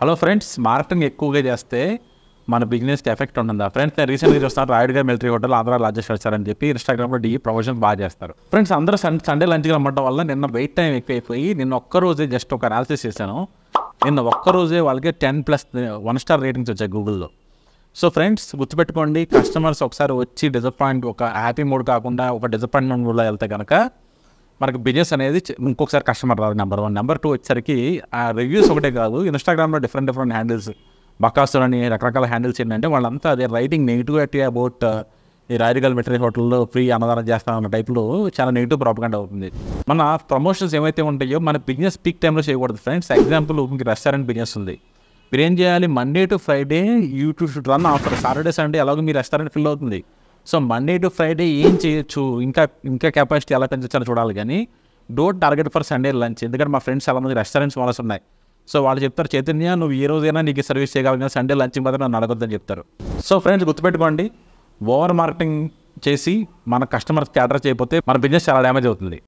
Hello friends, marketing ఎక్కువగా చేస్తే మన బిజినెస్కి ఎఫెక్ట్ ఉంటుందా? ఫ్రెండ్స్, నేను రీసెంట్గా చూస్తాను రాయుడు గారు military hotel Andhra largest restaurant అని చెప్పి ఇన్స్టాగ్రామ్లో ప్రమోషన్ బాగా చేస్తారు. ఫ్రెండ్స్, అందరూ సండే లంచ్కి రమ్మడం వల్ల నిన్న వెయిట్ టైం ఎక్కువైపోయి నిన్న ఒక్కరోజే జస్ట్ ఒక అనాలిసిస్ చేశాను. నిన్న ఒక్కరోజే వాళ్ళకి 10+ 1 స్టార్ రేటింగ్స్ వచ్చాయి గూగుల్లో. సో ఫ్రెండ్స్, గుర్తుపెట్టుకోండి, కస్టమర్స్ ఒకసారి వచ్చి ఒక హ్యాపీ మూడ్ కాకుండా ఒక డిసప్పాయింట్మెంట్ మూడ్లో వెళ్తే కనుక మనకు బిజినెస్ అనేది ఇంకొకసారి కస్టమర్ రాదు. నెంబర్ 1. నెంబర్ 2 వచ్చేసరికి ఆ రివ్యూస్ ఒకటే కాదు, ఇన్స్టాగ్రామ్లో డిఫరెంట్ హ్యాండిల్స్, బకాసుర్ అని రకరకాల హ్యాండిల్స్ ఏంటంటే వాళ్ళంతా అదే రైటింగ్ నెగిటివిటీ అబౌట్ ఈ రాయల్ మిలిటరీ హోటల్లో ఫ్రీ అన్నదానం చేస్తామన్న టైప్లో చాలా నెగిటివ్ ప్రాపగండా అవుతుంది. మన ప్రమోషన్స్ ఏమైతే ఉంటాయో మన బిజినెస్ పీక్ టైంలో చేయకూడదు ఫ్రెండ్స్. ఎగ్జాంపుల్, మీకు రెస్టారెంట్ బిజినెస్ ఉంది, మీరు ఏం చేయాలి? Monday to Friday you should run offer. Saturday Sunday ఎలాగో మీ రెస్టారెంట్ ఫిల్ అవుతుంది. సో మండే టు ఫ్రైడే ఏం చేయొచ్చు, ఇంకా కెపాసిటీ ఎలా పెంచొచ్చని చూడాలి. కానీ don't target for Sunday lunch. ఎందుకంటే మా ఫ్రెండ్స్ చాలామంది రెస్టారెంట్స్ వాళ్ళస్ ఉన్నాయి. సో వాళ్ళు చెప్తారు, చైతన్య నువ్వు ఏ రోజైనా నీకు సర్వీస్ చేయగలిగిన సండే లంచ్ మాత్రం నన్ను అడగొద్దని చెప్తారు. సో ఫ్రెండ్స్, గుర్తుపెట్టుకోండి, ఓవర్ మార్కెటింగ్ చేసి మన కస్టమర్స్కి అడ్రస్ చేయకపోతే మన బిజినెస్ చాలా డ్యామేజ్ అవుతుంది.